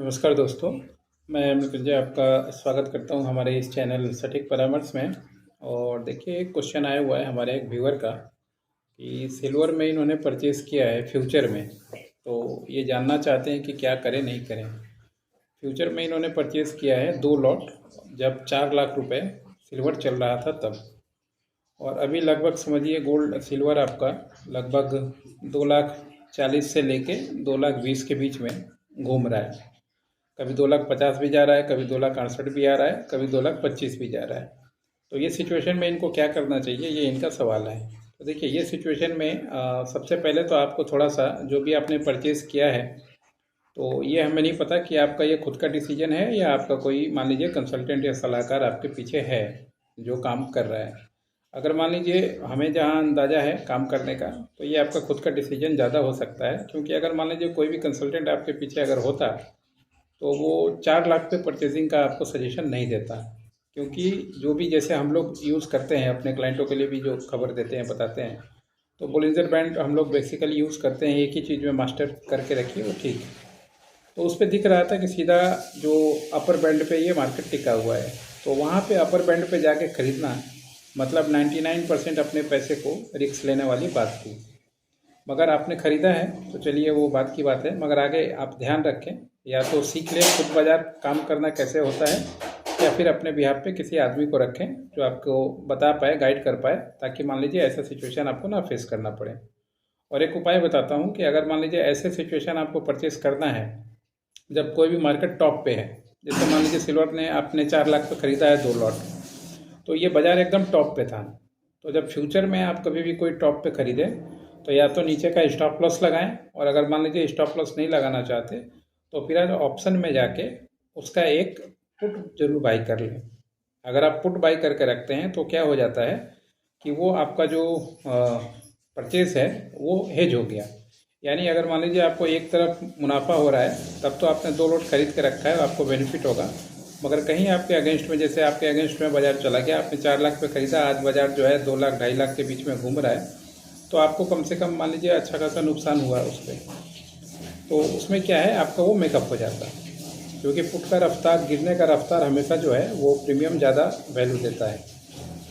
नमस्कार दोस्तों, मैं मृत्युंजय आपका स्वागत करता हूं हमारे इस चैनल सटीक परामर्श में। और देखिए, एक क्वेश्चन आया हुआ है हमारे एक व्यूअर का कि सिल्वर में इन्होंने परचेज़ किया है फ्यूचर में, तो ये जानना चाहते हैं कि क्या करें नहीं करें। फ्यूचर में इन्होंने परचेज़ किया है 2 लॉट, जब 4 लाख रुपए सिल्वर चल रहा था तब। और अभी लगभग समझिए गोल्ड सिल्वर आपका लगभग 2,40,000 से लेके 2,20,000 के बीच में घूम रहा है। कभी 2,50,000 भी जा रहा है, कभी 2,68,000 भी आ रहा है, कभी 2,25,000 भी जा रहा है। तो ये सिचुएशन में इनको क्या करना चाहिए, ये इनका सवाल है। तो देखिए, ये सिचुएशन में सबसे पहले तो आपको थोड़ा सा जो भी आपने परचेज़ किया है, तो ये हमें नहीं पता कि आपका ये खुद का डिसीजन है या आपका कोई मान लीजिए कंसल्टेंट या सलाहकार आपके पीछे है जो काम कर रहा है। अगर मान लीजिए हमें जहाँ अंदाज़ा है काम करने का, तो ये आपका खुद का डिसीजन ज़्यादा हो सकता है, क्योंकि अगर मान लीजिए कोई भी कंसल्टेंट आपके पीछे अगर होता तो वो 4 लाख पे परचेजिंग का आपको सजेशन नहीं देता। क्योंकि जो भी जैसे हम लोग यूज़ करते हैं अपने क्लाइंटों के लिए भी जो खबर देते हैं बताते हैं, तो बोलिंजर बैंड हम लोग बेसिकली यूज़ करते हैं, एक ही चीज़ में मास्टर करके रखिए वो ठीक है। तो उस पर दिख रहा था कि सीधा जो अपर बैंड पे ये मार्केट टिका हुआ है, तो वहाँ पे अपर बैंड पे जाके ख़रीदना मतलब 99% अपने पैसे को रिस्क लेने वाली बात थी। मगर आपने ख़रीदा है तो चलिए वो बात की बात है, मगर आगे आप ध्यान रखें, या तो सीख लें खुद बाज़ार काम करना कैसे होता है, या फिर अपने बिहाफ पे किसी आदमी को रखें जो आपको बता पाए, गाइड कर पाए, ताकि मान लीजिए ऐसा सिचुएशन आपको ना फेस करना पड़े। और एक उपाय बताता हूँ कि अगर मान लीजिए ऐसे सिचुएशन आपको परचेस करना है जब कोई भी मार्केट टॉप पे है, जैसे मान लीजिए सिल्वर ने आपने 4 लाख पे ख़रीदा है 2 लॉट, तो ये बाज़ार एकदम टॉप पे था। तो जब फ्यूचर में आप कभी भी कोई टॉप पे ख़रीदें तो या तो नीचे का स्टॉप लॉस लगाएं, और अगर मान लीजिए स्टॉप लॉस नहीं लगाना चाहते तो फिर आज ऑप्शन में जाके उसका एक पुट जरूर बाई कर लें। अगर आप पुट बाई करके रखते हैं तो क्या हो जाता है कि वो आपका जो परचेस है वो हेज हो गया। यानी अगर मान लीजिए आपको एक तरफ मुनाफा हो रहा है तब तो आपने 2 लॉट खरीद के रखा है, आपको बेनिफिट होगा। मगर कहीं आपके अगेंस्ट में, जैसे आपके अगेंस्ट में बाजार चला गया, आपने 4 लाख पे खरीदा, आज बाजार जो है 2 लाख 2.5 लाख के बीच में घूम रहा है, तो आपको कम से कम मान लीजिए अच्छा खासा नुकसान हुआ उस पर। तो उसमें क्या है, आपका वो मेकअप हो जाता है, क्योंकि पुट का रफ्तार, गिरने का रफ्तार हमेशा जो है वो प्रीमियम ज़्यादा वैल्यू देता है।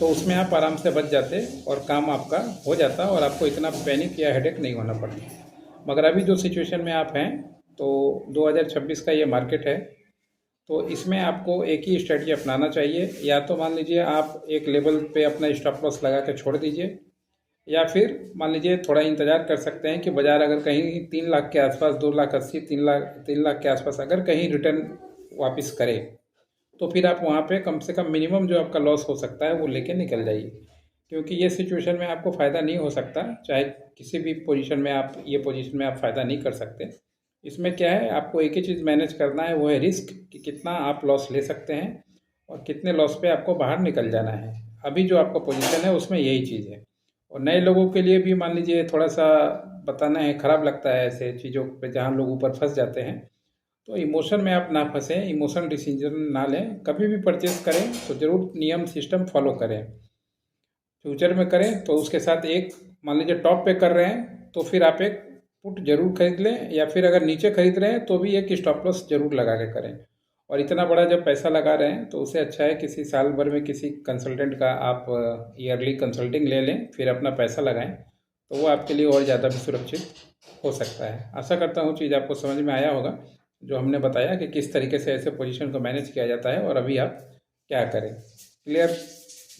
तो उसमें आप आराम से बच जाते और काम आपका हो जाता और आपको इतना पैनिक या हेडेक नहीं होना पड़ता। मगर अभी जो सिचुएशन में आप हैं, तो 2026 का ये मार्केट है, तो इसमें आपको एक ही स्ट्रेटजी अपनाना चाहिए। या तो मान लीजिए आप एक लेवल पे अपना स्टॉप लॉस लगा के छोड़ दीजिए, या फिर मान लीजिए थोड़ा इंतज़ार कर सकते हैं कि बाज़ार अगर कहीं 3 लाख के आसपास, 2,80,000, 3 लाख के आसपास अगर कहीं रिटर्न वापस करे, तो फिर आप वहाँ पे कम से कम मिनिमम जो आपका लॉस हो सकता है वो लेके निकल जाइए। क्योंकि ये सिचुएशन में आपको फ़ायदा नहीं हो सकता, चाहे किसी भी पोजीशन में आप, ये पोजीशन में आप फ़ायदा नहीं कर सकते। इसमें क्या है, आपको एक ही चीज़ मैनेज करना है, वो है रिस्क, कि कितना आप लॉस ले सकते हैं और कितने लॉस पे आपको बाहर निकल जाना है। अभी जो आपका पोजीशन है उसमें यही चीज़ है। और नए लोगों के लिए भी मान लीजिए थोड़ा सा बताना है, ख़राब लगता है ऐसे चीज़ों पे जहाँ लोग ऊपर फंस जाते हैं। तो इमोशन में आप ना फंसें, इमोशनल डिसीजन ना लें। कभी भी परचेज़ करें तो ज़रूर नियम सिस्टम फॉलो करें। फ्यूचर में करें तो उसके साथ एक, मान लीजिए टॉप पे कर रहे हैं तो फिर आप एक पुट जरूर खरीद लें, या फिर अगर नीचे खरीद रहे हैं तो भी एक स्टॉप लॉस जरूर लगा के करें। और इतना बड़ा जब पैसा लगा रहे हैं तो उससे अच्छा है किसी साल भर में किसी कंसल्टेंट का आप ईयरली कंसल्टिंग ले लें, फिर अपना पैसा लगाएं, तो वो आपके लिए और ज़्यादा भी सुरक्षित हो सकता है। आशा करता हूँ चीज़ आपको समझ में आया होगा, जो हमने बताया कि किस तरीके से ऐसे पोजीशन को मैनेज किया जाता है और अभी आप क्या करें। क्लियर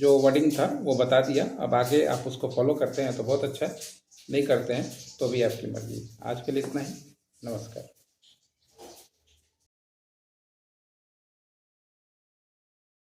जो वर्डिंग था वो बता दिया, अब आगे आप उसको फॉलो करते हैं तो बहुत अच्छा है, नहीं करते हैं तो भी आपकी मर्जी। आज के लिए इतना ही, नमस्कार।